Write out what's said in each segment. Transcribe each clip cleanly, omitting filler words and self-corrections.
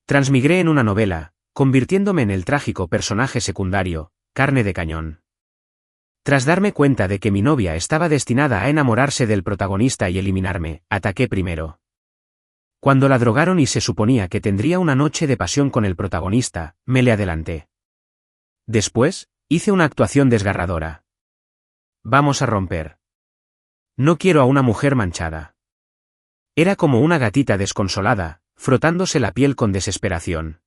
Transmigré en una novela, convirtiéndome en el trágico personaje secundario, carne de cañón. Tras darme cuenta de que mi novia estaba destinada a enamorarse del protagonista y eliminarme, ataqué primero. Cuando la drogaron y se suponía que tendría una noche de pasión con el protagonista, me le adelanté. Después, hice una actuación desgarradora. Vamos a romper. No quiero a una mujer manchada. Era como una gatita desconsolada, frotándose la piel con desesperación.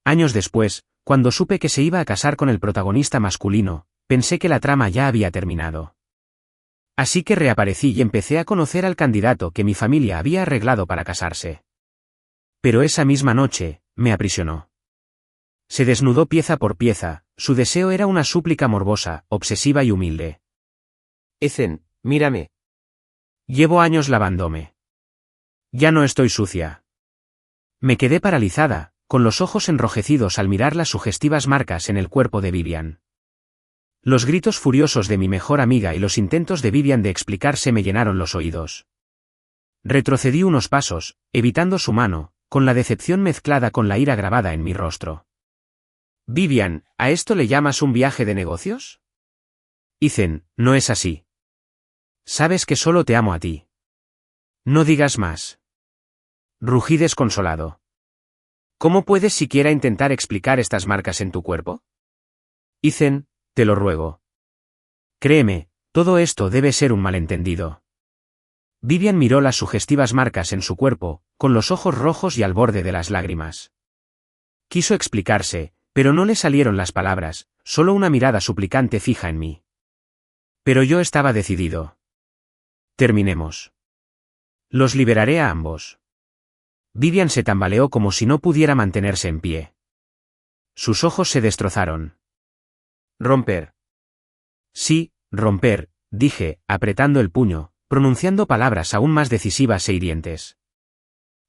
Años después, cuando supe que se iba a casar con el protagonista masculino, pensé que la trama ya había terminado. Así que reaparecí y empecé a conocer al candidato que mi familia había arreglado para casarse. Pero esa misma noche, me aprisionó. Se desnudó pieza por pieza, su deseo era una súplica morbosa, obsesiva y humilde. Ethan, mírame. Llevo años lavándome. Ya no estoy sucia. Me quedé paralizada, con los ojos enrojecidos al mirar las sugestivas marcas en el cuerpo de Vivian. Los gritos furiosos de mi mejor amiga y los intentos de Vivian de explicarse me llenaron los oídos. Retrocedí unos pasos, evitando su mano, con la decepción mezclada con la ira grabada en mi rostro. Vivian, ¿a esto le llamas un viaje de negocios? Ethan, no es así. Sabes que solo te amo a ti. No digas más. Rugí desconsolado. ¿Cómo puedes siquiera intentar explicar estas marcas en tu cuerpo? Ethan, te lo ruego. Créeme, todo esto debe ser un malentendido. Vivian miró las sugestivas marcas en su cuerpo, con los ojos rojos y al borde de las lágrimas. Quiso explicarse, pero no le salieron las palabras, solo una mirada suplicante fija en mí. Pero yo estaba decidido. Terminemos. Los liberaré a ambos. Vivian se tambaleó como si no pudiera mantenerse en pie. Sus ojos se destrozaron. Romper. Sí, romper, dije, apretando el puño, pronunciando palabras aún más decisivas e hirientes.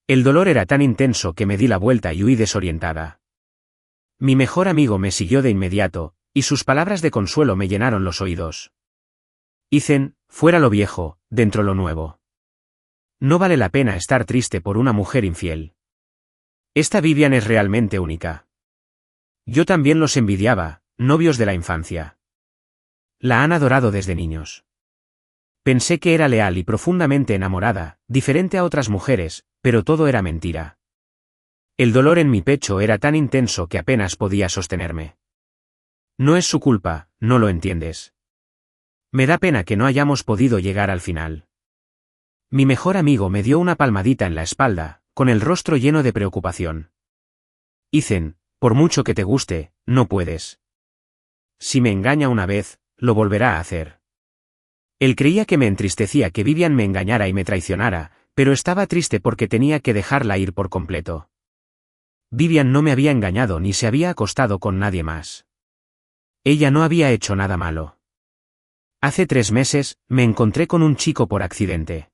El dolor era tan intenso que me di la vuelta y huí desorientada. Mi mejor amigo me siguió de inmediato, y sus palabras de consuelo me llenaron los oídos. Ethan, fuera lo viejo, dentro lo nuevo. No vale la pena estar triste por una mujer infiel. Esta Vivian es realmente única. Yo también los envidiaba, novios de la infancia. La han adorado desde niños. Pensé que era leal y profundamente enamorada, diferente a otras mujeres, pero todo era mentira. El dolor en mi pecho era tan intenso que apenas podía sostenerme. No es su culpa, no lo entiendes. Me da pena que no hayamos podido llegar al final. Mi mejor amigo me dio una palmadita en la espalda, con el rostro lleno de preocupación. Ethan, por mucho que te guste, no puedes. Si me engaña una vez, lo volverá a hacer. Él creía que me entristecía que Vivian me engañara y me traicionara, pero estaba triste porque tenía que dejarla ir por completo. Vivian no me había engañado ni se había acostado con nadie más. Ella no había hecho nada malo. Hace 3 meses, me encontré con un chico por accidente.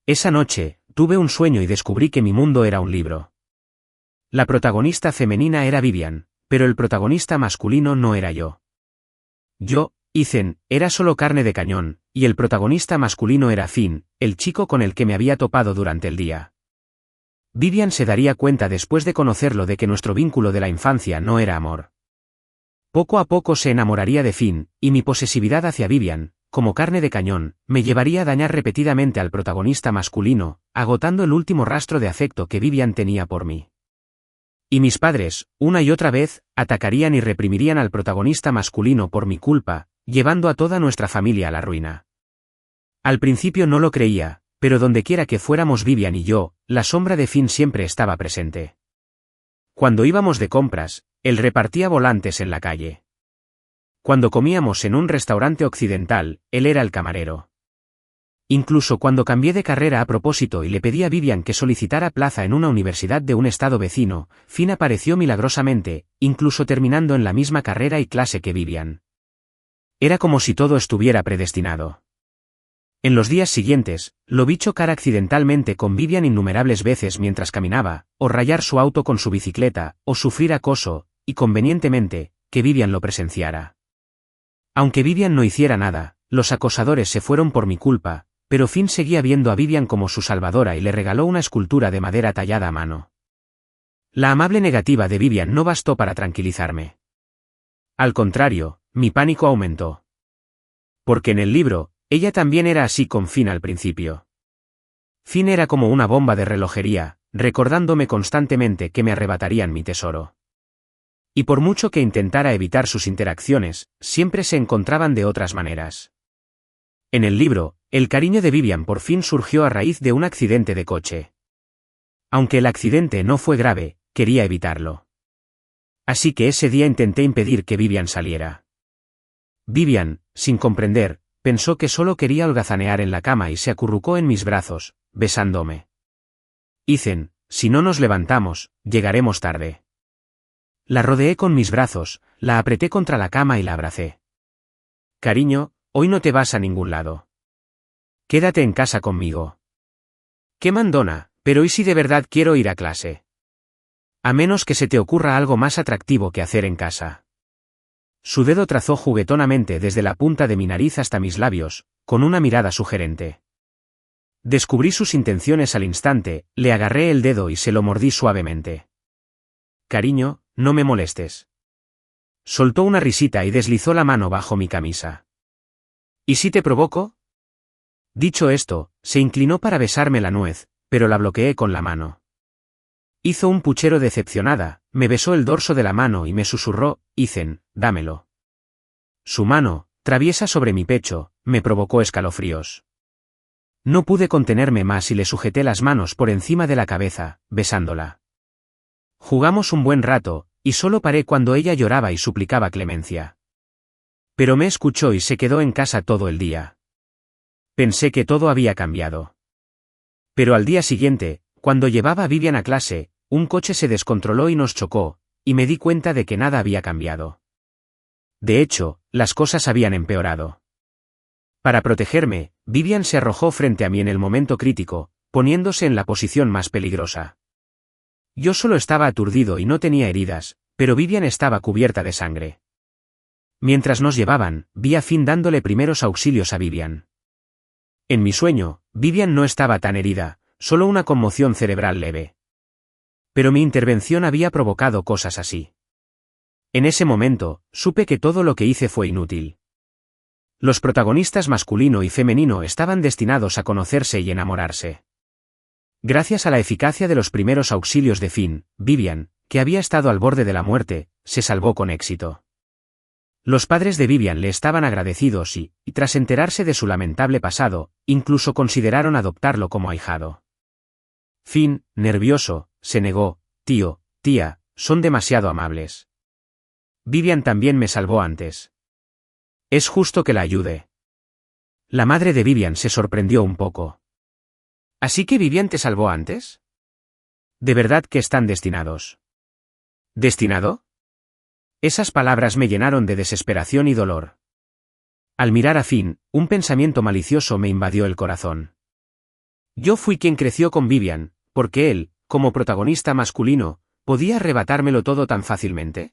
Esa noche, tuve un sueño y descubrí que mi mundo era un libro. La protagonista femenina era Vivian, pero el protagonista masculino no era yo. Yo, Ethan, era solo carne de cañón, y el protagonista masculino era Finn, el chico con el que me había topado durante el día. Vivian se daría cuenta después de conocerlo de que nuestro vínculo de la infancia no era amor. Poco a poco se enamoraría de Finn, y mi posesividad hacia Vivian, como carne de cañón, me llevaría a dañar repetidamente al protagonista masculino, agotando el último rastro de afecto que Vivian tenía por mí. Y mis padres, una y otra vez, atacarían y reprimirían al protagonista masculino por mi culpa, llevando a toda nuestra familia a la ruina. Al principio no lo creía, pero dondequiera que fuéramos Vivian y yo, la sombra de Finn siempre estaba presente. Cuando íbamos de compras, él repartía volantes en la calle. Cuando comíamos en un restaurante occidental, él era el camarero. Incluso cuando cambié de carrera a propósito y le pedí a Vivian que solicitara plaza en una universidad de un estado vecino, Finn apareció milagrosamente, incluso terminando en la misma carrera y clase que Vivian. Era como si todo estuviera predestinado. En los días siguientes, lo vi chocar accidentalmente con Vivian innumerables veces mientras caminaba, o rayar su auto con su bicicleta, o sufrir acoso, y convenientemente, que Vivian lo presenciara. Aunque Vivian no hiciera nada, los acosadores se fueron por mi culpa, pero Finn seguía viendo a Vivian como su salvadora y le regaló una escultura de madera tallada a mano. La amable negativa de Vivian no bastó para tranquilizarme. Al contrario, mi pánico aumentó. Porque en el libro, ella también era así con Finn al principio. Finn era como una bomba de relojería, recordándome constantemente que me arrebatarían mi tesoro. Y por mucho que intentara evitar sus interacciones, siempre se encontraban de otras maneras. En el libro, el cariño de Vivian por fin surgió a raíz de un accidente de coche. Aunque el accidente no fue grave, quería evitarlo. Así que ese día intenté impedir que Vivian saliera. Vivian, sin comprender, pensó que solo quería holgazanear en la cama y se acurrucó en mis brazos, besándome. Ethan, si no nos levantamos, llegaremos tarde. La rodeé con mis brazos, la apreté contra la cama y la abracé. Cariño, hoy no te vas a ningún lado. Quédate en casa conmigo. Qué mandona, pero ¿y si de verdad quiero ir a clase? A menos que se te ocurra algo más atractivo que hacer en casa. Su dedo trazó juguetonamente desde la punta de mi nariz hasta mis labios, con una mirada sugerente. Descubrí sus intenciones al instante, le agarré el dedo y se lo mordí suavemente. Cariño, no me molestes. Soltó una risita y deslizó la mano bajo mi camisa. ¿Y si te provoco? Dicho esto, se inclinó para besarme la nuez, pero la bloqueé con la mano. Hizo un puchero decepcionada, me besó el dorso de la mano y me susurró, Ethan, dámelo. Su mano, traviesa sobre mi pecho, me provocó escalofríos. No pude contenerme más y le sujeté las manos por encima de la cabeza, besándola. Jugamos un buen rato, y solo paré cuando ella lloraba y suplicaba clemencia. Pero me escuchó y se quedó en casa todo el día. Pensé que todo había cambiado. Pero al día siguiente, cuando llevaba a Vivian a clase, un coche se descontroló y nos chocó, y me di cuenta de que nada había cambiado. De hecho, las cosas habían empeorado. Para protegerme, Vivian se arrojó frente a mí en el momento crítico, poniéndose en la posición más peligrosa. Yo solo estaba aturdido y no tenía heridas, pero Vivian estaba cubierta de sangre. Mientras nos llevaban, vi a Finn dándole primeros auxilios a Vivian. En mi sueño, Vivian no estaba tan herida, solo una conmoción cerebral leve. Pero mi intervención había provocado cosas así. En ese momento, supe que todo lo que hice fue inútil. Los protagonistas masculino y femenino estaban destinados a conocerse y enamorarse. Gracias a la eficacia de los primeros auxilios de Finn, Vivian, que había estado al borde de la muerte, se salvó con éxito. Los padres de Vivian le estaban agradecidos y, tras enterarse de su lamentable pasado, incluso consideraron adoptarlo como ahijado. Finn, nervioso, se negó, tío, tía, son demasiado amables. Vivian también me salvó antes. Es justo que la ayude. La madre de Vivian se sorprendió un poco. ¿Así que Vivian te salvó antes? ¿De verdad que están destinados? ¿Destinado? Esas palabras me llenaron de desesperación y dolor. Al mirar a Finn, un pensamiento malicioso me invadió el corazón. Yo fui quien creció con Vivian, porque él, como protagonista masculino, podía arrebatármelo todo tan fácilmente.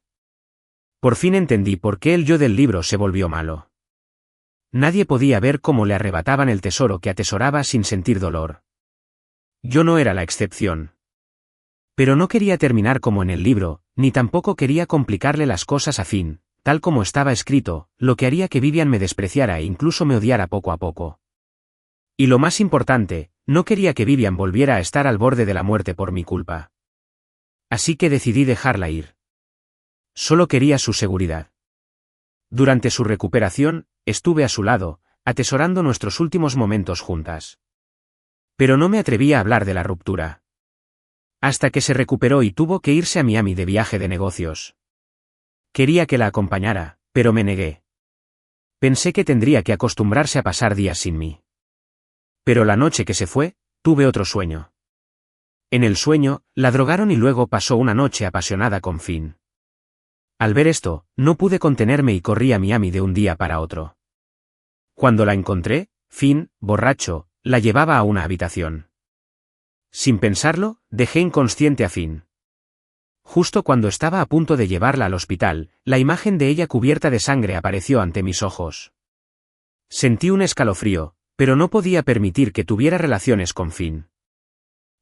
Por fin entendí por qué el yo del libro se volvió malo. Nadie podía ver cómo le arrebataban el tesoro que atesoraba sin sentir dolor. Yo no era la excepción. Pero no quería terminar como en el libro, ni tampoco quería complicarle las cosas a Finn, tal como estaba escrito, lo que haría que Vivian me despreciara e incluso me odiara poco a poco. Y lo más importante, no quería que Vivian volviera a estar al borde de la muerte por mi culpa. Así que decidí dejarla ir. Solo quería su seguridad. Durante su recuperación, estuve a su lado, atesorando nuestros últimos momentos juntas. Pero no me atrevía a hablar de la ruptura. Hasta que se recuperó y tuvo que irse a Miami de viaje de negocios. Quería que la acompañara, pero me negué. Pensé que tendría que acostumbrarse a pasar días sin mí. Pero la noche que se fue, tuve otro sueño. En el sueño, la drogaron y luego pasó una noche apasionada con Finn. Al ver esto, no pude contenerme y corrí a Miami de un día para otro. Cuando la encontré, Finn, borracho, la llevaba a una habitación. Sin pensarlo, dejé inconsciente a Finn. Justo cuando estaba a punto de llevarla al hospital, la imagen de ella cubierta de sangre apareció ante mis ojos. Sentí un escalofrío, pero no podía permitir que tuviera relaciones con Finn.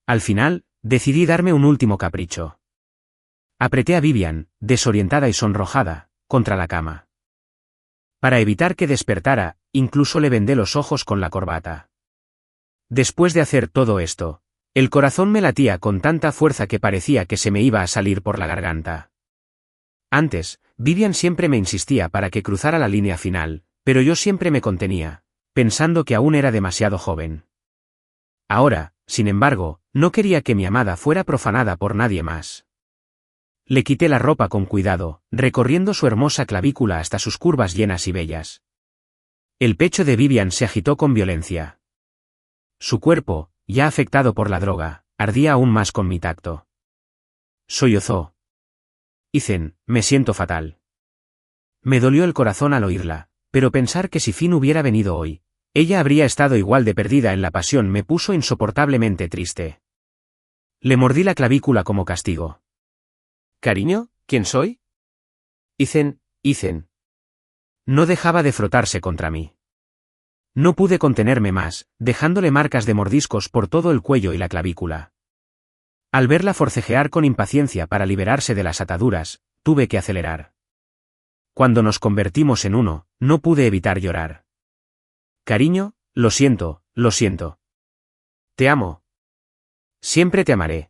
Al final, decidí darme un último capricho. Apreté a Vivian, desorientada y sonrojada, contra la cama. Para evitar que despertara, incluso le vendé los ojos con la corbata. Después de hacer todo esto, el corazón me latía con tanta fuerza que parecía que se me iba a salir por la garganta. Antes, Vivian siempre me insistía para que cruzara la línea final, pero yo siempre me contenía, pensando que aún era demasiado joven. Ahora, sin embargo, no quería que mi amada fuera profanada por nadie más. Le quité la ropa con cuidado, recorriendo su hermosa clavícula hasta sus curvas llenas y bellas. El pecho de Vivian se agitó con violencia. Su cuerpo, ya afectado por la droga, ardía aún más con mi tacto. Sollozó. Ethan, me siento fatal. Me dolió el corazón al oírla, pero pensar que si Finn hubiera venido hoy, ella habría estado igual de perdida en la pasión me puso insoportablemente triste. Le mordí la clavícula como castigo. Cariño, ¿quién soy? Ethan. No dejaba de frotarse contra mí. No pude contenerme más, dejándole marcas de mordiscos por todo el cuello y la clavícula. Al verla forcejear con impaciencia para liberarse de las ataduras, tuve que acelerar. Cuando nos convertimos en uno, no pude evitar llorar. Cariño, lo siento. Te amo. Siempre te amaré.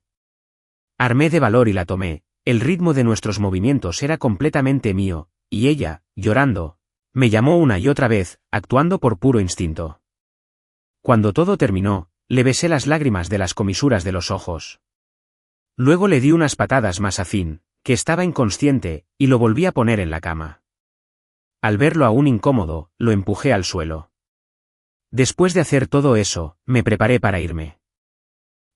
Armé de valor y la tomé, el ritmo de nuestros movimientos era completamente mío, y ella, llorando, me llamó una y otra vez, actuando por puro instinto. Cuando todo terminó, le besé las lágrimas de las comisuras de los ojos. Luego le di unas patadas más a Finn, que estaba inconsciente, y lo volví a poner en la cama. Al verlo aún incómodo, lo empujé al suelo. Después de hacer todo eso, me preparé para irme.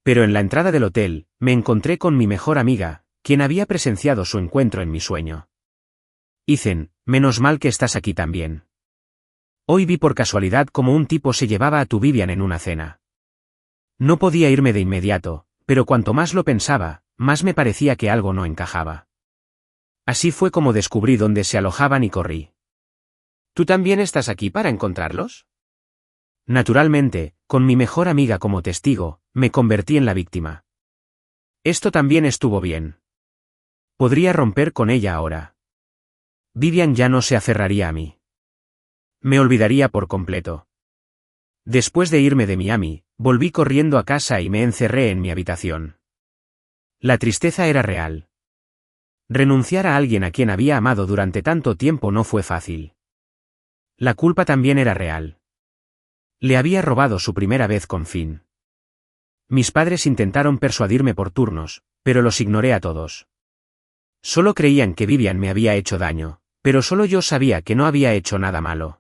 Pero en la entrada del hotel, me encontré con mi mejor amiga, quien había presenciado su encuentro en mi sueño. Ethan, menos mal que estás aquí también. Hoy vi por casualidad cómo un tipo se llevaba a tu Vivian en una cena. No podía irme de inmediato, pero cuanto más lo pensaba, más me parecía que algo no encajaba. Así fue como descubrí dónde se alojaban y corrí. ¿Tú también estás aquí para encontrarlos? Naturalmente, con mi mejor amiga como testigo, me convertí en la víctima. Esto también estuvo bien. Podría romper con ella ahora. Vivian ya no se aferraría a mí. Me olvidaría por completo. Después de irme de Miami, volví corriendo a casa y me encerré en mi habitación. La tristeza era real. Renunciar a alguien a quien había amado durante tanto tiempo no fue fácil. La culpa también era real. Le había robado su primera vez con Finn. Mis padres intentaron persuadirme por turnos, pero los ignoré a todos. Solo creían que Vivian me había hecho daño, pero solo yo sabía que no había hecho nada malo.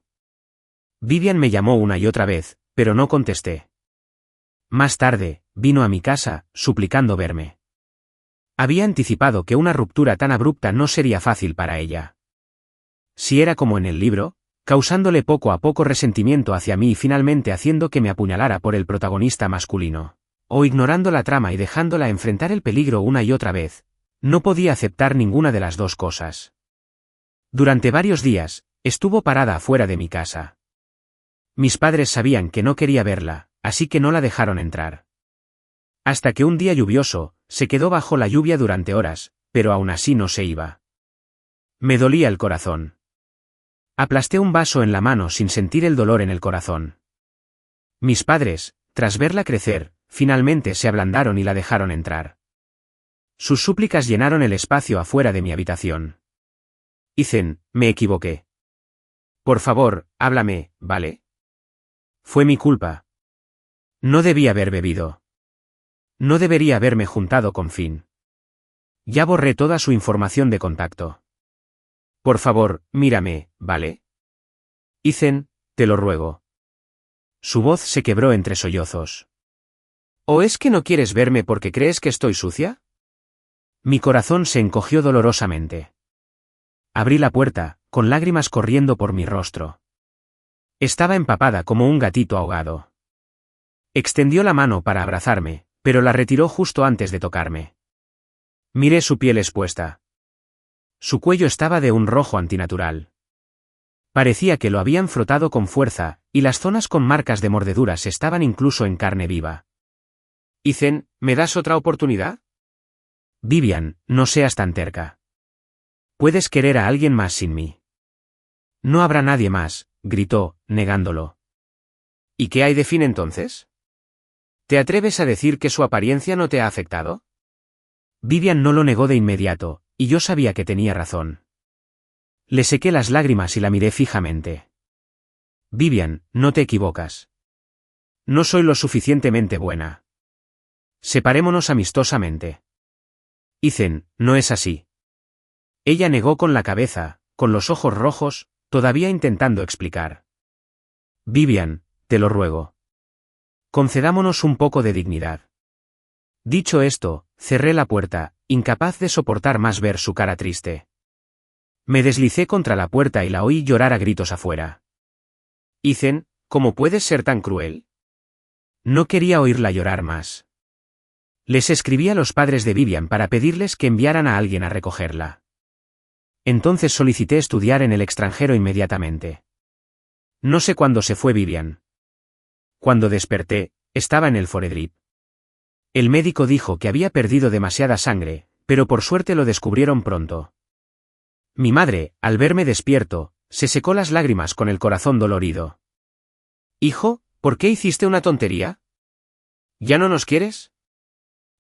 Vivian me llamó una y otra vez, pero no contesté. Más tarde, vino a mi casa, suplicando verme. Había anticipado que una ruptura tan abrupta no sería fácil para ella. Si era como en el libro, causándole poco a poco resentimiento hacia mí y finalmente haciendo que me apuñalara por el protagonista masculino, o ignorando la trama y dejándola enfrentar el peligro una y otra vez, no podía aceptar ninguna de las dos cosas. Durante varios días, estuvo parada afuera de mi casa. Mis padres sabían que no quería verla, así que no la dejaron entrar. Hasta que un día lluvioso, se quedó bajo la lluvia durante horas, pero aún así no se iba. Me dolía el corazón. Aplasté un vaso en la mano sin sentir el dolor en el corazón. Mis padres, tras verla crecer, finalmente se ablandaron y la dejaron entrar. Sus súplicas llenaron el espacio afuera de mi habitación. Ethan, me equivoqué. Por favor, háblame, ¿vale? Fue mi culpa. No debí haber bebido. No debería haberme juntado con Finn. Ya borré toda su información de contacto. Por favor, mírame, ¿vale? Ethan, te lo ruego. Su voz se quebró entre sollozos. ¿O es que no quieres verme porque crees que estoy sucia? Mi corazón se encogió dolorosamente. Abrí la puerta, con lágrimas corriendo por mi rostro. Estaba empapada como un gatito ahogado. Extendió la mano para abrazarme, pero la retiró justo antes de tocarme. Miré su piel expuesta. Su cuello estaba de un rojo antinatural. Parecía que lo habían frotado con fuerza, y las zonas con marcas de mordeduras estaban incluso en carne viva. Ethan, ¿me das otra oportunidad? Vivian, no seas tan terca. Puedes querer a alguien más sin mí. No habrá nadie más, gritó, negándolo. ¿Y qué hay de Finn entonces? ¿Te atreves a decir que su apariencia no te ha afectado? Vivian no lo negó de inmediato, y yo sabía que tenía razón. Le sequé las lágrimas y la miré fijamente. Vivian, no te equivocas. No soy lo suficientemente buena. Separémonos amistosamente. Ethan, no es así. Ella negó con la cabeza, con los ojos rojos, todavía intentando explicar. Vivian, te lo ruego. Concedámonos un poco de dignidad. Dicho esto, cerré la puerta, incapaz de soportar más ver su cara triste. Me deslicé contra la puerta y la oí llorar a gritos afuera. Ethan, ¿cómo puedes ser tan cruel? No quería oírla llorar más. Les escribí a los padres de Vivian para pedirles que enviaran a alguien a recogerla. Entonces solicité estudiar en el extranjero inmediatamente. No sé cuándo se fue Vivian. Cuando desperté, estaba en el Foredrip. El médico dijo que había perdido demasiada sangre, pero por suerte lo descubrieron pronto. Mi madre, al verme despierto, se secó las lágrimas con el corazón dolorido. Hijo, ¿por qué hiciste una tontería? ¿Ya no nos quieres?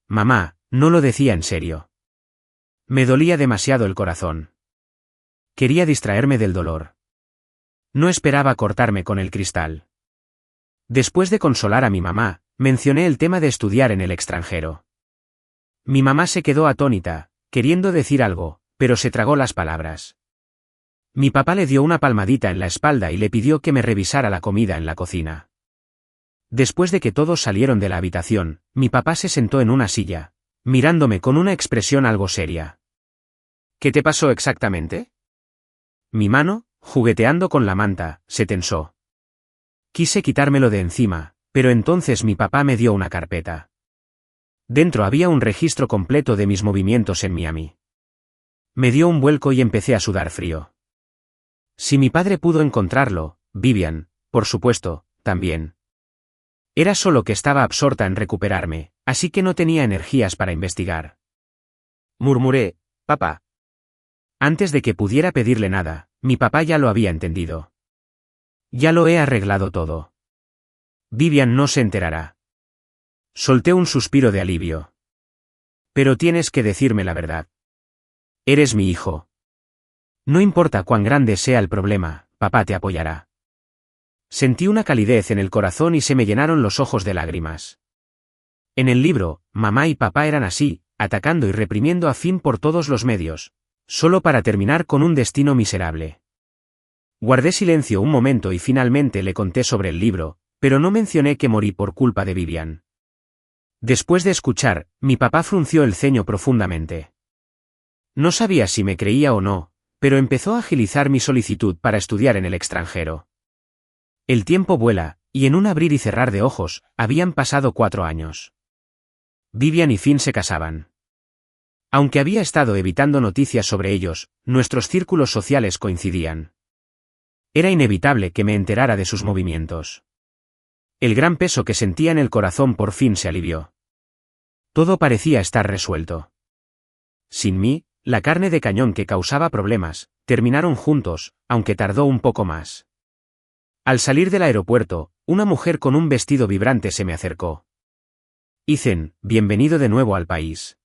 Mamá, no lo decía en serio. Me dolía demasiado el corazón. Quería distraerme del dolor. No esperaba cortarme con el cristal. Después de consolar a mi mamá, mencioné el tema de estudiar en el extranjero. Mi mamá se quedó atónita, queriendo decir algo, pero se tragó las palabras. Mi papá le dio una palmadita en la espalda y le pidió que me revisara la comida en la cocina. Después de que todos salieron de la habitación, mi papá se sentó en una silla, mirándome con una expresión algo seria. ¿Qué te pasó exactamente? Mi mano, jugueteando con la manta, se tensó. Quise quitármelo de encima, pero entonces mi papá me dio una carpeta. Dentro había un registro completo de mis movimientos en Miami. Me dio un vuelco y empecé a sudar frío. Si mi padre pudo encontrarlo, Vivian, por supuesto, también. Era solo que estaba absorta en recuperarme, así que no tenía energías para investigar. Murmuré, papá. Antes de que pudiera pedirle nada, mi papá ya lo había entendido. Ya lo he arreglado todo. Vivian no se enterará. Solté un suspiro de alivio. Pero tienes que decirme la verdad. Eres mi hijo. No importa cuán grande sea el problema, papá te apoyará. Sentí una calidez en el corazón y se me llenaron los ojos de lágrimas. En el libro, mamá y papá eran así, atacando y reprimiendo a Finn por todos los medios, solo para terminar con un destino miserable. Guardé silencio un momento y finalmente le conté sobre el libro, pero no mencioné que morí por culpa de Vivian. Después de escuchar, mi papá frunció el ceño profundamente. No sabía si me creía o no, pero empezó a agilizar mi solicitud para estudiar en el extranjero. El tiempo vuela, y en un abrir y cerrar de ojos, habían pasado 4 años. Vivian y Finn se casaban. Aunque había estado evitando noticias sobre ellos, nuestros círculos sociales coincidían. Era inevitable que me enterara de sus movimientos. El gran peso que sentía en el corazón por fin se alivió. Todo parecía estar resuelto. Sin mí, la carne de cañón que causaba problemas, terminaron juntos, aunque tardó un poco más. Al salir del aeropuerto, una mujer con un vestido vibrante se me acercó. Ethan, bienvenido de nuevo al país.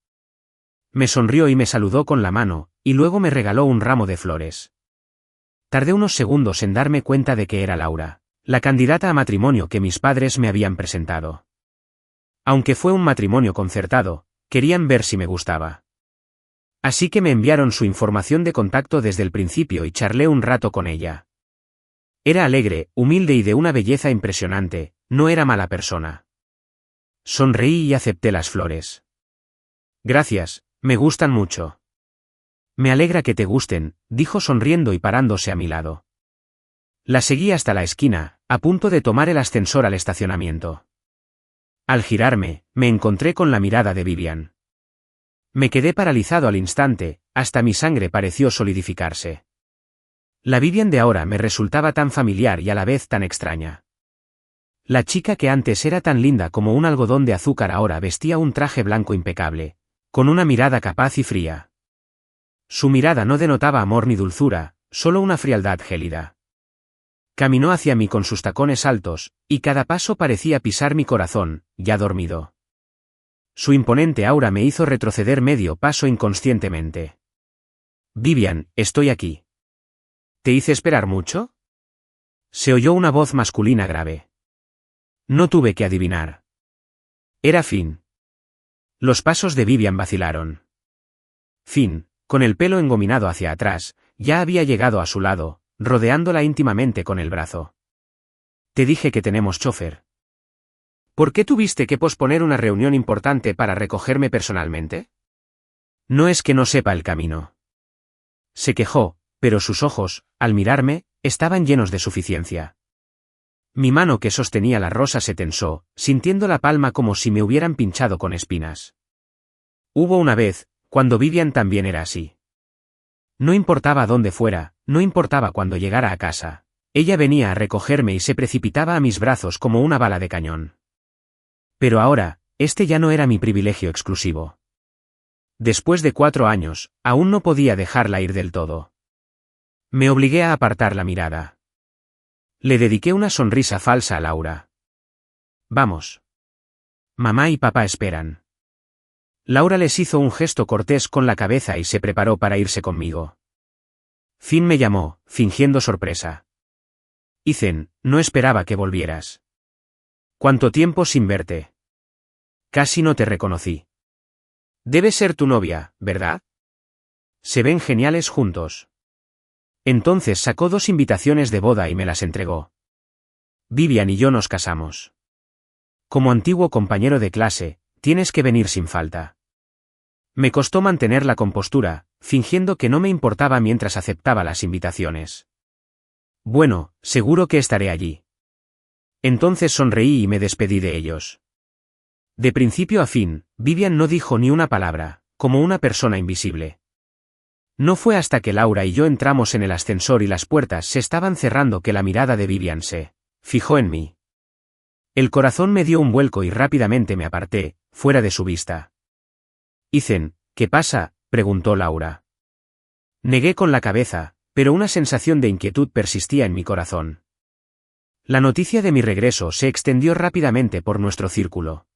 Me sonrió y me saludó con la mano, y luego me regaló un ramo de flores. Tardé unos segundos en darme cuenta de que era Laura, la candidata a matrimonio que mis padres me habían presentado. Aunque fue un matrimonio concertado, querían ver si me gustaba. Así que me enviaron su información de contacto desde el principio y charlé un rato con ella. Era alegre, humilde y de una belleza impresionante, no era mala persona. Sonreí y acepté las flores. Gracias, me gustan mucho. Me alegra que te gusten, dijo sonriendo y parándose a mi lado. La seguí hasta la esquina, a punto de tomar el ascensor al estacionamiento. Al girarme, me encontré con la mirada de Vivian. Me quedé paralizado al instante, hasta mi sangre pareció solidificarse. La Vivian de ahora me resultaba tan familiar y a la vez tan extraña. La chica que antes era tan linda como un algodón de azúcar ahora vestía un traje blanco impecable, con una mirada capaz y fría. Su mirada no denotaba amor ni dulzura, solo una frialdad gélida. Caminó hacia mí con sus tacones altos, y cada paso parecía pisar mi corazón, ya dormido. Su imponente aura me hizo retroceder medio paso inconscientemente. Vivian, estoy aquí. ¿Te hice esperar mucho? Se oyó una voz masculina grave. No tuve que adivinar. Era Finn. Los pasos de Vivian vacilaron. Finn, con el pelo engominado hacia atrás, ya había llegado a su lado, rodeándola íntimamente con el brazo. Te dije que tenemos chofer. ¿Por qué tuviste que posponer una reunión importante para recogerme personalmente? No es que no sepa el camino. Se quejó, pero sus ojos, al mirarme, estaban llenos de suficiencia. Mi mano que sostenía la rosa se tensó, sintiendo la palma como si me hubieran pinchado con espinas. Hubo una vez, cuando Vivian también era así. No importaba dónde fuera, no importaba cuando llegara a casa. Ella venía a recogerme y se precipitaba a mis brazos como una bala de cañón. Pero ahora, este ya no era mi privilegio exclusivo. Después de 4 años, aún no podía dejarla ir del todo. Me obligué a apartar la mirada. Le dediqué una sonrisa falsa a Laura. Vamos. Mamá y papá esperan. Laura les hizo un gesto cortés con la cabeza y se preparó para irse conmigo. Finn me llamó, fingiendo sorpresa. Ethan, no esperaba que volvieras. ¿Cuánto tiempo sin verte? Casi no te reconocí. Debe ser tu novia, ¿verdad? Se ven geniales juntos. Entonces sacó 2 invitaciones de boda y me las entregó. Vivian y yo nos casamos. Como antiguo compañero de clase, tienes que venir sin falta. Me costó mantener la compostura, fingiendo que no me importaba mientras aceptaba las invitaciones. Bueno, seguro que estaré allí. Entonces sonreí y me despedí de ellos. De principio a fin, Vivian no dijo ni una palabra, como una persona invisible. No fue hasta que Laura y yo entramos en el ascensor y las puertas se estaban cerrando que la mirada de Vivian se fijó en mí. El corazón me dio un vuelco y rápidamente me aparté, fuera de su vista. Ethan, ¿qué pasa?, preguntó Laura. Negué con la cabeza, pero una sensación de inquietud persistía en mi corazón. La noticia de mi regreso se extendió rápidamente por nuestro círculo.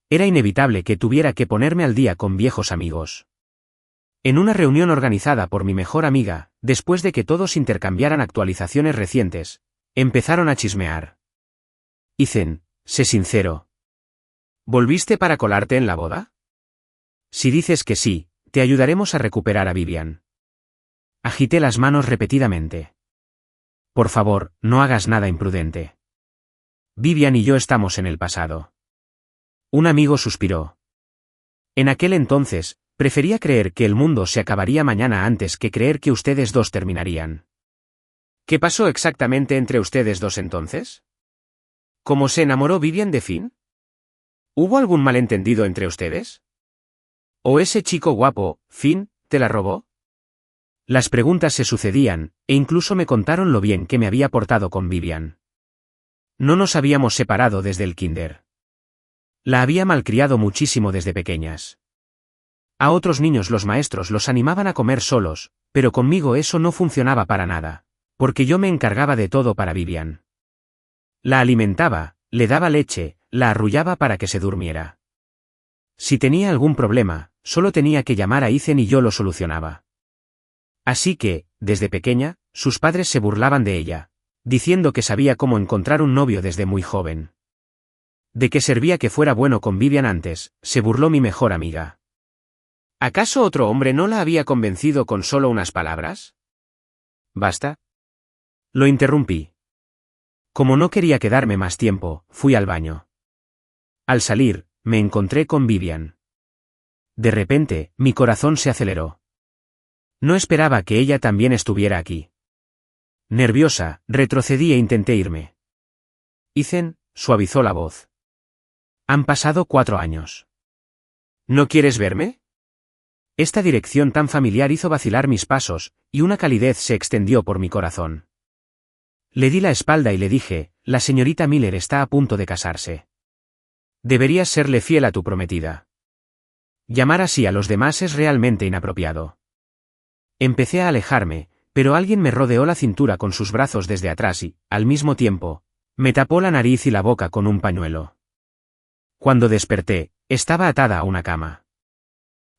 Era inevitable que tuviera que ponerme al día con viejos amigos. En una reunión organizada por mi mejor amiga, después de que todos intercambiaran actualizaciones recientes, empezaron a chismear. Ethan, sé sincero. ¿Volviste para colarte en la boda? Si dices que sí, te ayudaremos a recuperar a Vivian. Agité las manos repetidamente. Por favor, no hagas nada imprudente. Vivian y yo estamos en el pasado. Un amigo suspiró. En aquel entonces, prefería creer que el mundo se acabaría mañana antes que creer que ustedes dos terminarían. ¿Qué pasó exactamente entre ustedes dos entonces? ¿Cómo se enamoró Vivian de Finn? ¿Hubo algún malentendido entre ustedes? ¿O ese chico guapo, Finn, te la robó? Las preguntas se sucedían, e incluso me contaron lo bien que me había portado con Vivian. No nos habíamos separado desde el kinder. La había malcriado muchísimo desde pequeñas. A otros niños los maestros los animaban a comer solos, pero conmigo eso no funcionaba para nada, porque yo me encargaba de todo para Vivian. La alimentaba, le daba leche, la arrullaba para que se durmiera. Si tenía algún problema, solo tenía que llamar a Ethan y yo lo solucionaba. Así que, desde pequeña, sus padres se burlaban de ella, diciendo que sabía cómo encontrar un novio desde muy joven. ¿De qué servía que fuera bueno con Vivian antes?, se burló mi mejor amiga. ¿Acaso otro hombre no la había convencido con solo unas palabras? ¿Basta? Lo interrumpí. Como no quería quedarme más tiempo, fui al baño. Al salir, me encontré con Vivian. De repente, mi corazón se aceleró. No esperaba que ella también estuviera aquí. Nerviosa, retrocedí e intenté irme. Ethan, suavizó la voz. Han pasado 4 años. ¿No quieres verme? Esta dirección tan familiar hizo vacilar mis pasos, y una calidez se extendió por mi corazón. Le di la espalda y le dije, la señorita Miller está a punto de casarse. Deberías serle fiel a tu prometida. Llamar así a los demás es realmente inapropiado. Empecé a alejarme, pero alguien me rodeó la cintura con sus brazos desde atrás y, al mismo tiempo, me tapó la nariz y la boca con un pañuelo. Cuando desperté, estaba atada a una cama.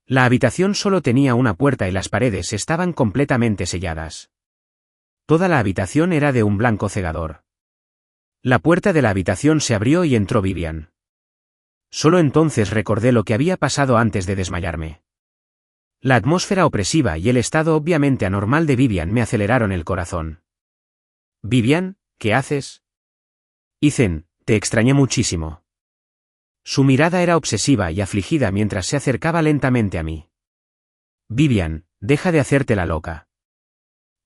La habitación solo tenía una puerta y las paredes estaban completamente selladas. Toda la habitación era de un blanco cegador. La puerta de la habitación se abrió y entró Vivian. Solo entonces recordé lo que había pasado antes de desmayarme. La atmósfera opresiva y el estado obviamente anormal de Vivian me aceleraron el corazón. «Vivian, ¿qué haces?» «Ethan, te extrañé muchísimo». Su mirada era obsesiva y afligida mientras se acercaba lentamente a mí. «Vivian, deja de hacerte la loca.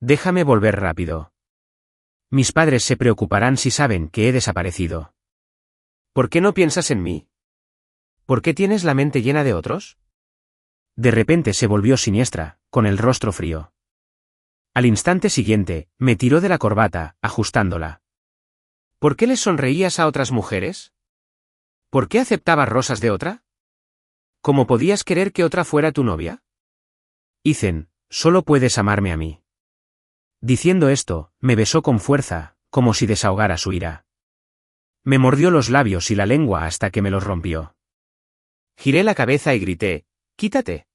Déjame volver rápido. Mis padres se preocuparán si saben que he desaparecido». «¿Por qué no piensas en mí? ¿Por qué tienes la mente llena de otros?» De repente se volvió siniestra, con el rostro frío. Al instante siguiente, me tiró de la corbata, ajustándola. «¿Por qué les sonreías a otras mujeres? ¿Por qué aceptabas rosas de otra? ¿Cómo podías querer que otra fuera tu novia?» «Ethan, solo puedes amarme a mí». Diciendo esto, me besó con fuerza, como si desahogara su ira. Me mordió los labios y la lengua hasta que me los rompió. Giré la cabeza y grité, «¡Quítate!».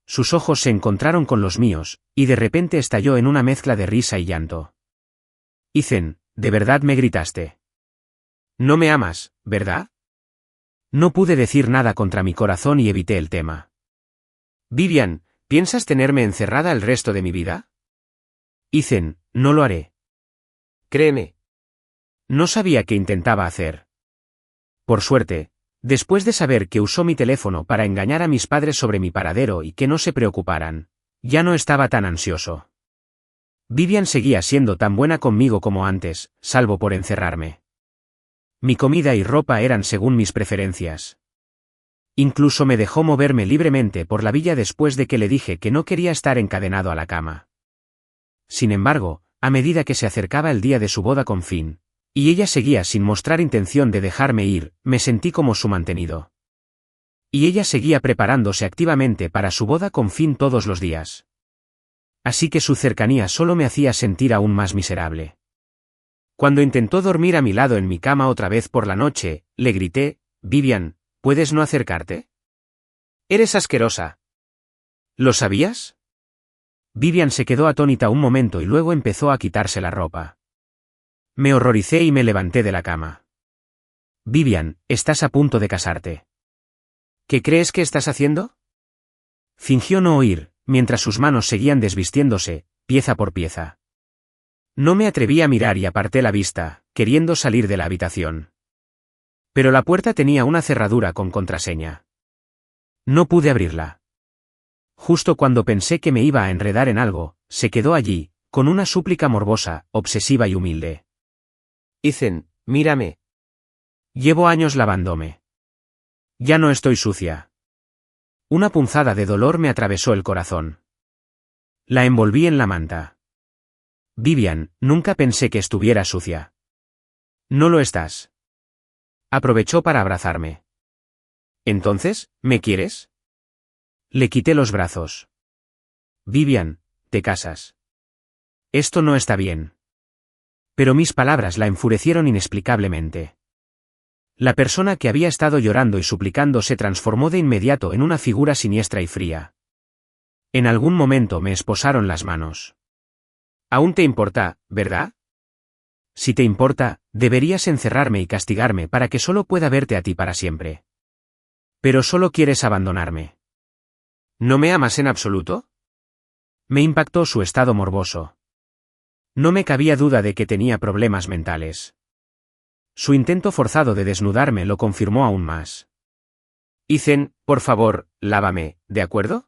Sus ojos se encontraron con los míos, y de repente estalló en una mezcla de risa y llanto. «Ethan, ¿de verdad me gritaste? No me amas, ¿verdad?» No pude decir nada contra mi corazón y evité el tema. «Vivian, ¿piensas tenerme encerrada el resto de mi vida?» «Ethan, no lo haré. Créeme». No sabía qué intentaba hacer. Por suerte, después de saber que usó mi teléfono para engañar a mis padres sobre mi paradero y que no se preocuparan, ya no estaba tan ansioso. Vivian seguía siendo tan buena conmigo como antes, salvo por encerrarme. Mi comida y ropa eran según mis preferencias. Incluso me dejó moverme libremente por la villa después de que le dije que no quería estar encadenado a la cama. Sin embargo, a medida que se acercaba el día de su boda con Finn, y ella seguía sin mostrar intención de dejarme ir, me sentí como su mantenido. Y ella seguía preparándose activamente para su boda con Finn todos los días. Así que su cercanía solo me hacía sentir aún más miserable. Cuando intentó dormir a mi lado en mi cama otra vez por la noche, le grité, «Vivian, ¿puedes no acercarte? Eres asquerosa». ¿Lo sabías? Vivian se quedó atónita un momento y luego empezó a quitarse la ropa. Me horroricé y me levanté de la cama. «Vivian, estás a punto de casarte. ¿Qué crees que estás haciendo?» Fingió no oír, mientras sus manos seguían desvistiéndose, pieza por pieza. No me atreví a mirar y aparté la vista, queriendo salir de la habitación. Pero la puerta tenía una cerradura con contraseña. No pude abrirla. Justo cuando pensé que me iba a enredar en algo, se quedó allí, con una súplica morbosa, obsesiva y humilde. «Ethan, mírame. Llevo años lavándome. Ya no estoy sucia». Una punzada de dolor me atravesó el corazón. La envolví en la manta. «Vivian, nunca pensé que estuviera sucia». «No lo estás». Aprovechó para abrazarme. «¿Entonces, me quieres?» Le quité los brazos. «Vivian, te casas. Esto no está bien». Pero mis palabras la enfurecieron inexplicablemente. La persona que había estado llorando y suplicando se transformó de inmediato en una figura siniestra y fría. En algún momento me esposaron las manos. «Aún te importa, ¿verdad? Si te importa, deberías encerrarme y castigarme para que solo pueda verte a ti para siempre. Pero solo quieres abandonarme. ¿No me amas en absoluto?» Me impactó su estado morboso. No me cabía duda de que tenía problemas mentales. Su intento forzado de desnudarme lo confirmó aún más. «Ethan, por favor, lávame, ¿de acuerdo?»,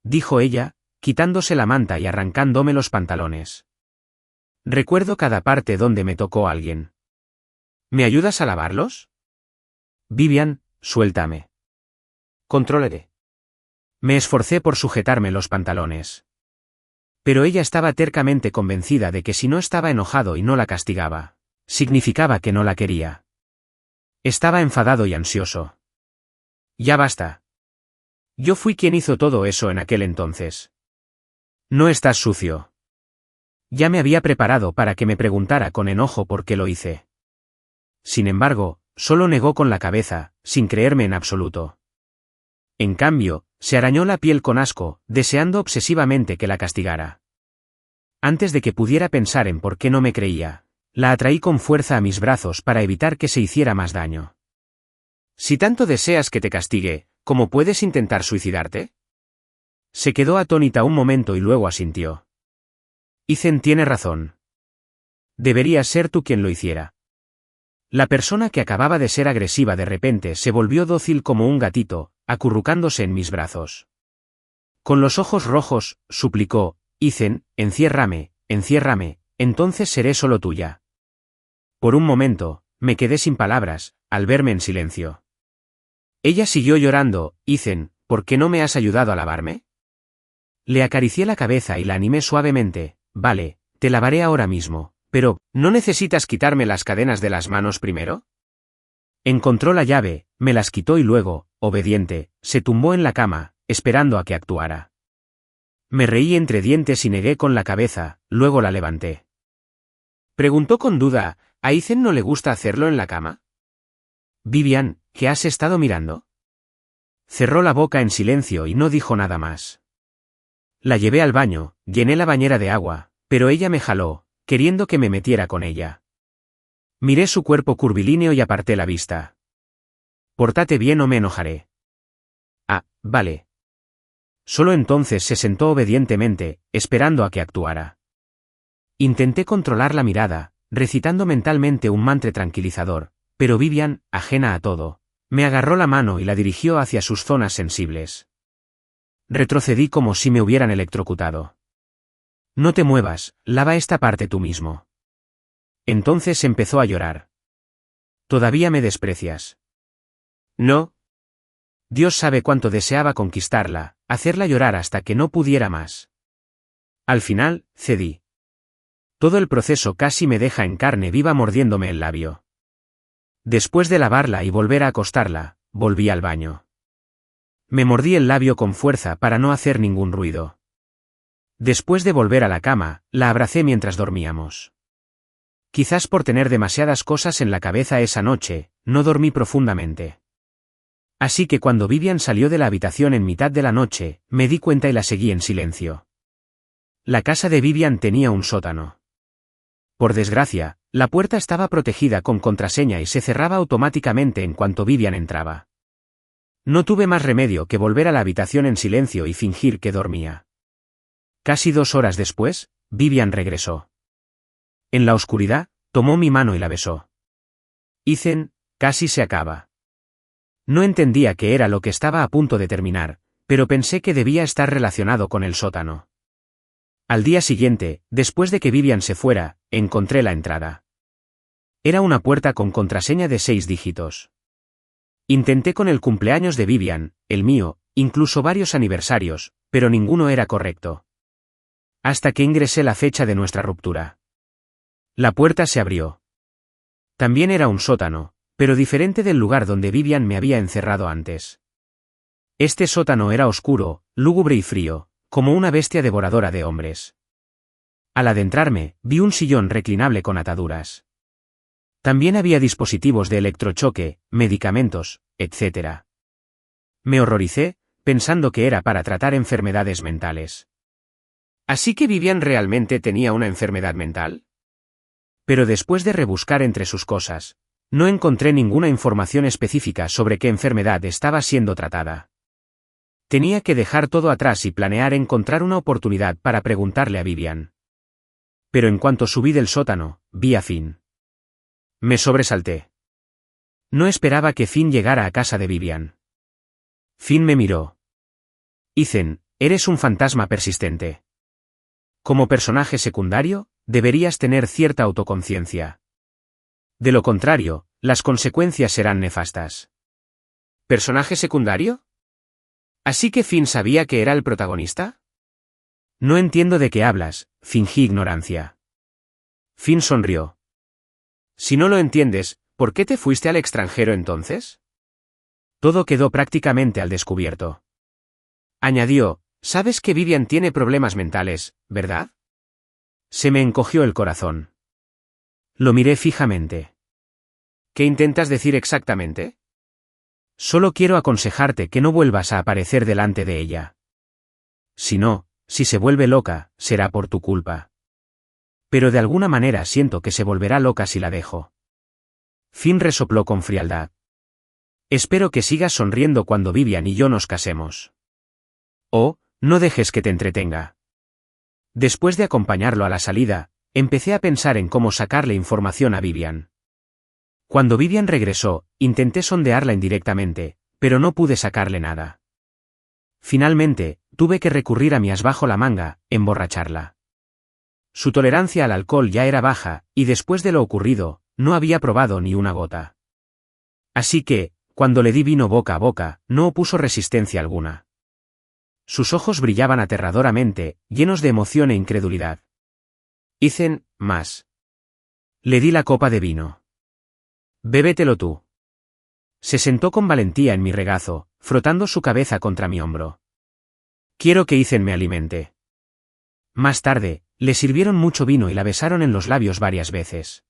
dijo ella, quitándose la manta y arrancándome los pantalones. Recuerdo cada parte donde me tocó alguien. «¿Me ayudas a lavarlos?» «Vivian, suéltame. Controlaré». Me esforcé por sujetarme los pantalones. Pero ella estaba tercamente convencida de que si no estaba enojado y no la castigaba, significaba que no la quería. Estaba enfadado y ansioso. «Ya basta». Yo fui quien hizo todo eso en aquel entonces. No estás sucio. Ya me había preparado para que me preguntara con enojo por qué lo hice. Sin embargo, solo negó con la cabeza, sin creerme en absoluto. En cambio, se arañó la piel con asco, deseando obsesivamente que la castigara. Antes de que pudiera pensar en por qué no me creía, la atraí con fuerza a mis brazos para evitar que se hiciera más daño. Si tanto deseas que te castigue, ¿cómo puedes intentar suicidarte? Se quedó atónita un momento y luego asintió. Ethan tiene razón. Deberías ser tú quien lo hiciera. La persona que acababa de ser agresiva de repente se volvió dócil como un gatito, acurrucándose en mis brazos. Con los ojos rojos, suplicó, Ethan, enciérrame, enciérrame, entonces seré solo tuya. Por un momento, me quedé sin palabras, al verme en silencio. Ella siguió llorando, Ethan, ¿por qué no me has ayudado a lavarme? Le acaricié la cabeza y la animé suavemente, vale, te lavaré ahora mismo, pero, ¿no necesitas quitarme las cadenas de las manos primero? Encontró la llave, me las quitó y luego, obediente, se tumbó en la cama, esperando a que actuara. Me reí entre dientes y negué con la cabeza, luego la levanté. Preguntó con duda, ¿a Ethan no le gusta hacerlo en la cama? Vivian, ¿qué has estado mirando? Cerró la boca en silencio y no dijo nada más. La llevé al baño, llené la bañera de agua, pero ella me jaló, queriendo que me metiera con ella. Miré su cuerpo curvilíneo y aparté la vista. Pórtate bien o me enojaré. Ah, vale. Solo entonces se sentó obedientemente, esperando a que actuara. Intenté controlar la mirada, recitando mentalmente un mantra tranquilizador, pero Vivian, ajena a todo, me agarró la mano y la dirigió hacia sus zonas sensibles. Retrocedí como si me hubieran electrocutado. No te muevas, lava esta parte tú mismo. Entonces empezó a llorar. ¿Todavía me desprecias? No. Dios sabe cuánto deseaba conquistarla, hacerla llorar hasta que no pudiera más. Al final, cedí. Todo el proceso casi me deja en carne viva mordiéndome el labio. Después de lavarla y volver a acostarla, volví al baño. Me mordí el labio con fuerza para no hacer ningún ruido. Después de volver a la cama, la abracé mientras dormíamos. Quizás por tener demasiadas cosas en la cabeza esa noche, no dormí profundamente. Así que cuando Vivian salió de la habitación en mitad de la noche, me di cuenta y la seguí en silencio. La casa de Vivian tenía un sótano. Por desgracia, la puerta estaba protegida con contraseña y se cerraba automáticamente en cuanto Vivian entraba. No tuve más remedio que volver a la habitación en silencio y fingir que dormía. Casi 2 horas después, Vivian regresó. En la oscuridad, tomó mi mano y la besó. Ethan, casi se acaba. No entendía qué era lo que estaba a punto de terminar, pero pensé que debía estar relacionado con el sótano. Al día siguiente, después de que Vivian se fuera, encontré la entrada. Era una puerta con contraseña de 6 dígitos. Intenté con el cumpleaños de Vivian, el mío, incluso varios aniversarios, pero ninguno era correcto. Hasta que ingresé la fecha de nuestra ruptura. La puerta se abrió. También era un sótano, pero diferente del lugar donde Vivian me había encerrado antes. Este sótano era oscuro, lúgubre y frío, como una bestia devoradora de hombres. Al adentrarme, vi un sillón reclinable con ataduras. También había dispositivos de electrochoque, medicamentos, etc. Me horroricé, pensando que era para tratar enfermedades mentales. ¿Así que Vivian realmente tenía una enfermedad mental? Pero después de rebuscar entre sus cosas, no encontré ninguna información específica sobre qué enfermedad estaba siendo tratada. Tenía que dejar todo atrás y planear encontrar una oportunidad para preguntarle a Vivian. Pero en cuanto subí del sótano, vi a Finn. Me sobresalté. No esperaba que Finn llegara a casa de Vivian. Finn me miró. Ethan, eres un fantasma persistente. Como personaje secundario, deberías tener cierta autoconciencia. De lo contrario, las consecuencias serán nefastas. ¿Personaje secundario? ¿Así que Finn sabía que era el protagonista? No entiendo de qué hablas, fingí ignorancia. Finn sonrió. Si no lo entiendes, ¿por qué te fuiste al extranjero entonces? Todo quedó prácticamente al descubierto. Añadió, sabes que Vivian tiene problemas mentales, ¿verdad? Se me encogió el corazón. Lo miré fijamente. ¿Qué intentas decir exactamente? Solo quiero aconsejarte que no vuelvas a aparecer delante de ella. Si no, si se vuelve loca, será por tu culpa. Pero de alguna manera siento que se volverá loca si la dejo. Finn resopló con frialdad. Espero que sigas sonriendo cuando Vivian y yo nos casemos. Oh, no dejes que te entretenga. Después de acompañarlo a la salida, empecé a pensar en cómo sacarle información a Vivian. Cuando Vivian regresó, intenté sondearla indirectamente, pero no pude sacarle nada. Finalmente, tuve que recurrir a mi as bajo la manga, emborracharla. Su tolerancia al alcohol ya era baja, y después de lo ocurrido, no había probado ni una gota. Así que, cuando le di vino boca a boca, no opuso resistencia alguna. Sus ojos brillaban aterradoramente, llenos de emoción e incredulidad. Ethan, más. Le di la copa de vino. Bébetelo tú. Se sentó con valentía en mi regazo, frotando su cabeza contra mi hombro. Quiero que Ethan me alimente. Más tarde, le sirvieron mucho vino y la besaron en los labios varias veces.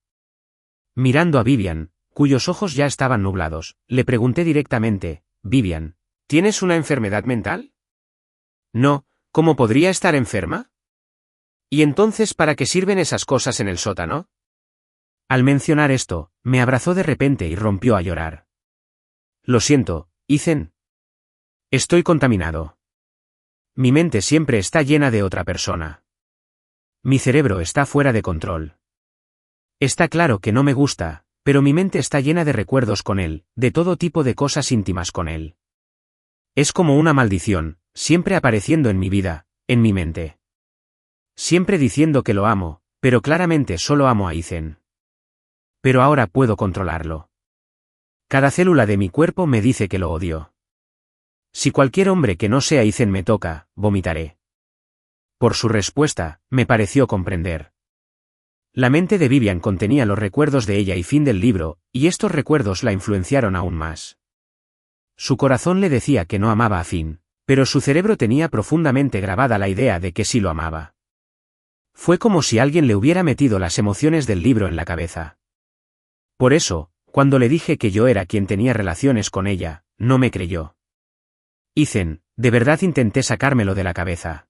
Mirando a Vivian, cuyos ojos ya estaban nublados, le pregunté directamente, Vivian, ¿tienes una enfermedad mental? No, ¿cómo podría estar enferma? ¿Y entonces para qué sirven esas cosas en el sótano? Al mencionar esto, me abrazó de repente y rompió a llorar. Lo siento, Ethan. Estoy contaminado. Mi mente siempre está llena de otra persona. Mi cerebro está fuera de control. Está claro que no me gusta, pero mi mente está llena de recuerdos con él, de todo tipo de cosas íntimas con él. Es como una maldición, siempre apareciendo en mi vida, en mi mente. Siempre diciendo que lo amo, pero claramente solo amo a Ethan. Pero ahora puedo controlarlo. Cada célula de mi cuerpo me dice que lo odio. Si cualquier hombre que no sea Ethan me toca, vomitaré. Por su respuesta, me pareció comprender. La mente de Vivian contenía los recuerdos de ella y fin del libro, y estos recuerdos la influenciaron aún más. Su corazón le decía que no amaba a Finn, pero su cerebro tenía profundamente grabada la idea de que sí lo amaba. Fue como si alguien le hubiera metido las emociones del libro en la cabeza. Por eso, cuando le dije que yo era quien tenía relaciones con ella, no me creyó. Ethan, de verdad intenté sacármelo de la cabeza.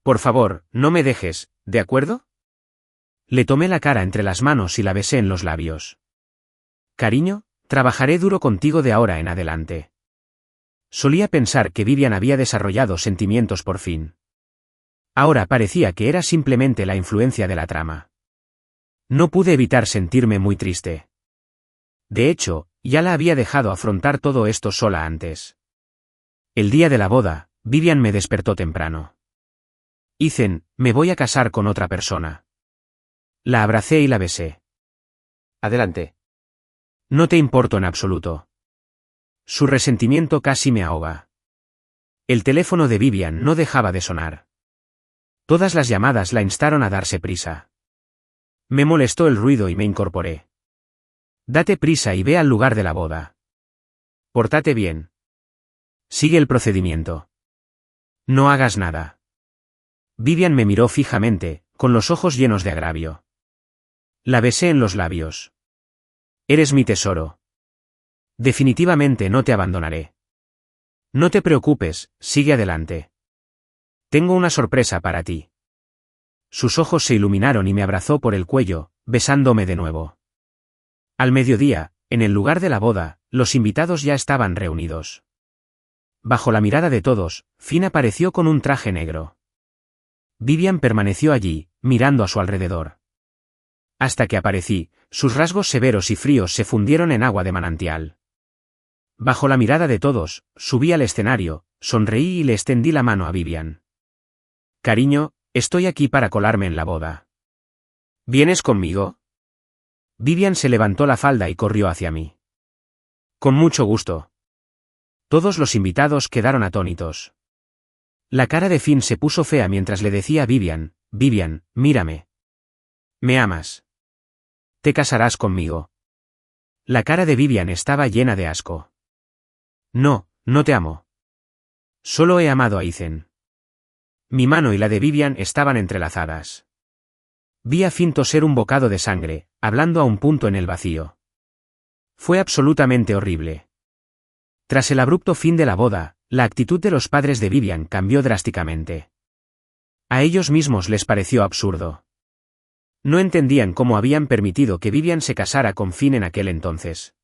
Por favor, no me dejes, ¿de acuerdo? Le tomé la cara entre las manos y la besé en los labios. Cariño, trabajaré duro contigo de ahora en adelante. Solía pensar que Vivian había desarrollado sentimientos por Finn. Ahora parecía que era simplemente la influencia de la trama. No pude evitar sentirme muy triste. De hecho, ya la había dejado afrontar todo esto sola antes. El día de la boda, Vivian me despertó temprano. Ethan, me voy a casar con otra persona. La abracé y la besé. Adelante. No te importo en absoluto. Su resentimiento casi me ahoga. El teléfono de Vivian no dejaba de sonar. Todas las llamadas la instaron a darse prisa. Me molestó el ruido y me incorporé. Date prisa y ve al lugar de la boda. Pórtate bien. Sigue el procedimiento. No hagas nada. Vivian me miró fijamente, con los ojos llenos de agravio. La besé en los labios. Eres mi tesoro. Definitivamente no te abandonaré. No te preocupes, sigue adelante. Tengo una sorpresa para ti. Sus ojos se iluminaron y me abrazó por el cuello, besándome de nuevo. Al mediodía, en el lugar de la boda, los invitados ya estaban reunidos. Bajo la mirada de todos, Finn apareció con un traje negro. Vivian permaneció allí, mirando a su alrededor. Hasta que aparecí, sus rasgos severos y fríos se fundieron en agua de manantial. Bajo la mirada de todos, subí al escenario, sonreí y le extendí la mano a Vivian. Cariño, estoy aquí para colarme en la boda. ¿Vienes conmigo? Vivian se levantó la falda y corrió hacia mí. Con mucho gusto. Todos los invitados quedaron atónitos. La cara de Finn se puso fea mientras le decía a Vivian, Vivian, mírame. ¿Me amas? ¿Te casarás conmigo? La cara de Vivian estaba llena de asco. No, no te amo. Solo he amado a Ethan. Mi mano y la de Vivian estaban entrelazadas. Vi a Finn toser un bocado de sangre, hablando a un punto en el vacío. Fue absolutamente horrible. Tras el abrupto fin de la boda, la actitud de los padres de Vivian cambió drásticamente. A ellos mismos les pareció absurdo. No entendían cómo habían permitido que Vivian se casara con Finn en aquel entonces.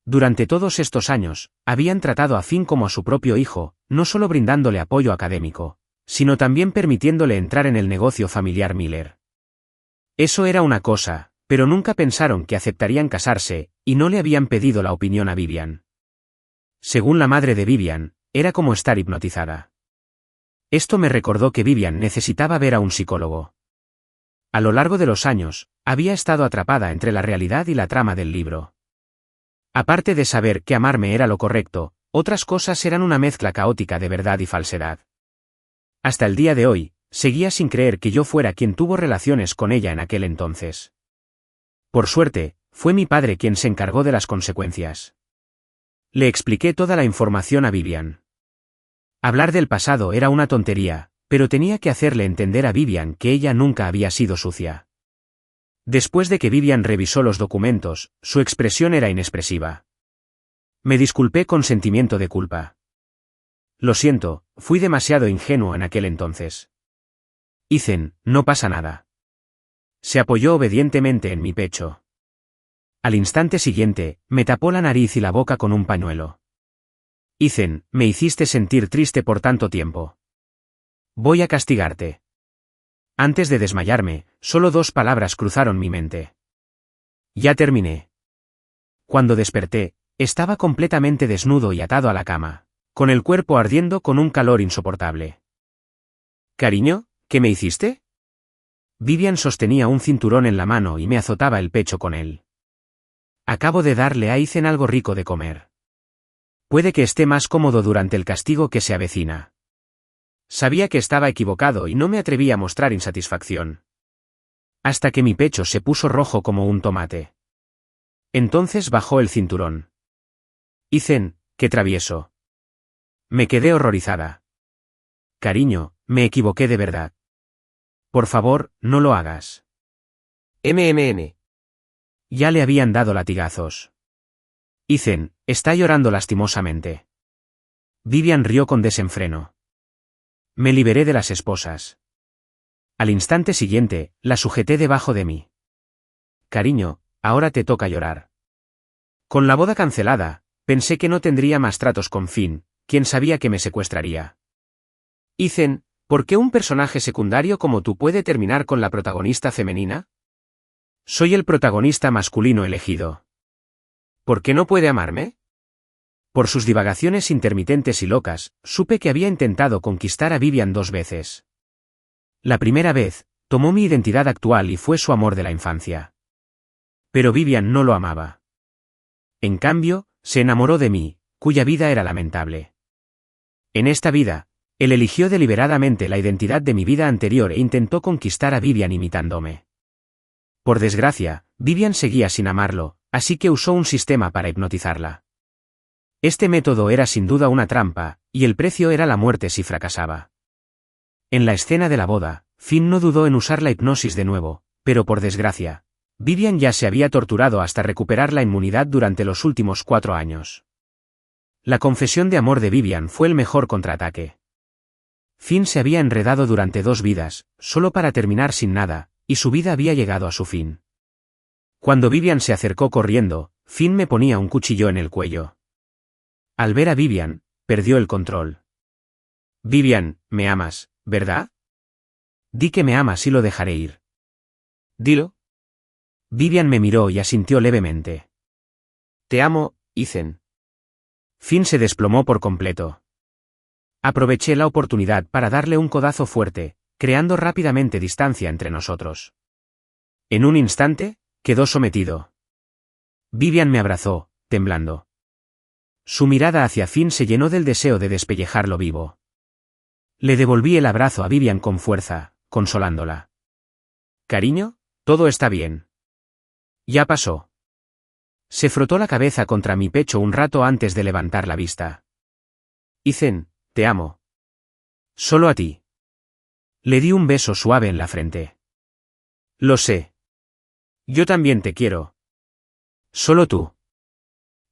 Durante todos estos años, habían tratado a Finn como a su propio hijo, no solo brindándole apoyo académico, sino también permitiéndole entrar en el negocio familiar Miller. Eso era una cosa, pero nunca pensaron que aceptarían casarse, y no le habían pedido la opinión a Vivian. Según la madre de Vivian, era como estar hipnotizada. Esto me recordó que Vivian necesitaba ver a un psicólogo. A lo largo de los años, había estado atrapada entre la realidad y la trama del libro. Aparte de saber que amarme era lo correcto, otras cosas eran una mezcla caótica de verdad y falsedad. Hasta el día de hoy, seguía sin creer que yo fuera quien tuvo relaciones con ella en aquel entonces. Por suerte, fue mi padre quien se encargó de las consecuencias. Le expliqué toda la información a Vivian. Hablar del pasado era una tontería, pero tenía que hacerle entender a Vivian que ella nunca había sido sucia. Después de que Vivian revisó los documentos, su expresión era inexpresiva. Me disculpé con sentimiento de culpa. Lo siento, fui demasiado ingenuo en aquel entonces. Ethan, no pasa nada. Se apoyó obedientemente en mi pecho. Al instante siguiente, me tapó la nariz y la boca con un pañuelo. Ethan, me hiciste sentir triste por tanto tiempo. Voy a castigarte. Antes de desmayarme, solo 2 palabras cruzaron mi mente. Ya terminé. Cuando desperté, estaba completamente desnudo y atado a la cama, con el cuerpo ardiendo con un calor insoportable. Cariño, ¿qué me hiciste? Vivian sostenía un cinturón en la mano y me azotaba el pecho con él. Acabo de darle a Ethan algo rico de comer. Puede que esté más cómodo durante el castigo que se avecina. Sabía que estaba equivocado y no me atreví a mostrar insatisfacción. Hasta que mi pecho se puso rojo como un tomate. Entonces bajó el cinturón. Ethan, qué travieso. Me quedé horrorizada. Cariño, me equivoqué de verdad. Por favor, no lo hagas. MMN. Ya le habían dado latigazos. Ethan, está llorando lastimosamente. Vivian rió con desenfreno. Me liberé de las esposas. Al instante siguiente, la sujeté debajo de mí. Cariño, ahora te toca llorar. Con la boda cancelada, pensé que no tendría más tratos con Finn, quien sabía que me secuestraría. Ethan, ¿por qué un personaje secundario como tú puede terminar con la protagonista femenina? Soy el protagonista masculino elegido. ¿Por qué no puede amarme? Por sus divagaciones intermitentes y locas, supe que había intentado conquistar a Vivian 2 veces. La primera vez, tomó mi identidad actual y fue su amor de la infancia. Pero Vivian no lo amaba. En cambio, se enamoró de mí, cuya vida era lamentable. En esta vida, él eligió deliberadamente la identidad de mi vida anterior e intentó conquistar a Vivian imitándome. Por desgracia, Vivian seguía sin amarlo, así que usó un sistema para hipnotizarla. Este método era sin duda una trampa, y el precio era la muerte si fracasaba. En la escena de la boda, Finn no dudó en usar la hipnosis de nuevo, pero por desgracia, Vivian ya se había torturado hasta recuperar la inmunidad durante los últimos 4 años. La confesión de amor de Vivian fue el mejor contraataque. Finn se había enredado durante 2 vidas, solo para terminar sin nada, y su vida había llegado a su fin. Cuando Vivian se acercó corriendo, Finn me ponía un cuchillo en el cuello. Al ver a Vivian, perdió el control. Vivian, me amas, ¿verdad? Di que me amas y lo dejaré ir. Dilo. Vivian me miró y asintió levemente. Te amo, Ethan. Finn se desplomó por completo. Aproveché la oportunidad para darle un codazo fuerte, creando rápidamente distancia entre nosotros. En un instante, quedó sometido. Vivian me abrazó, temblando. Su mirada hacia Finn se llenó del deseo de despellejarlo vivo. Le devolví el abrazo a Vivian con fuerza, consolándola. Cariño, todo está bien. Ya pasó. Se frotó la cabeza contra mi pecho un rato antes de levantar la vista. Ethan, Te amo. Solo a ti. Le di un beso suave en la frente. Lo sé. Yo también te quiero. Solo tú.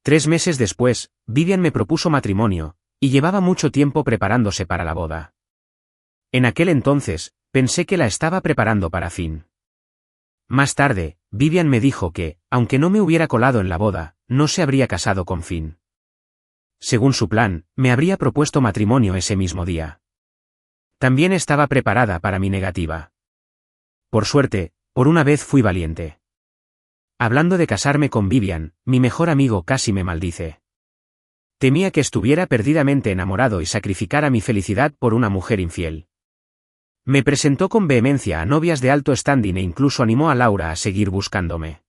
3 meses después, Vivian me propuso matrimonio, y llevaba mucho tiempo preparándose para la boda. En aquel entonces, pensé que la estaba preparando para Finn. Más tarde, Vivian me dijo que, aunque no me hubiera colado en la boda, no se habría casado con Finn. Según su plan, me habría propuesto matrimonio ese mismo día. También estaba preparada para mi negativa. Por suerte, por una vez fui valiente. Hablando de casarme con Vivian, mi mejor amigo casi me maldice. Temía que estuviera perdidamente enamorado y sacrificara mi felicidad por una mujer infiel. Me presentó con vehemencia a novias de alto standing e incluso animó a Laura a seguir buscándome.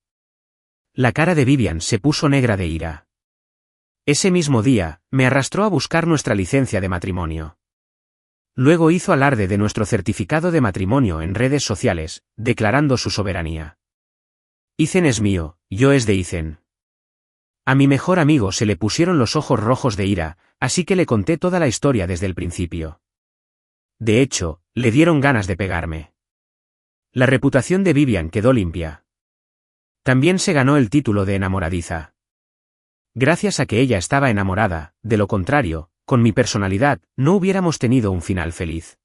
La cara de Vivian se puso negra de ira. Ese mismo día, me arrastró a buscar nuestra licencia de matrimonio. Luego hizo alarde de nuestro certificado de matrimonio en redes sociales, declarando su soberanía. Ethan es mío, yo es de Ethan. A mi mejor amigo se le pusieron los ojos rojos de ira, así que le conté toda la historia desde el principio. De hecho, le dieron ganas de pegarme. La reputación de Vivian quedó limpia. También se ganó el título de enamoradiza. Gracias a que ella estaba enamorada, de lo contrario, con mi personalidad, no hubiéramos tenido un final feliz.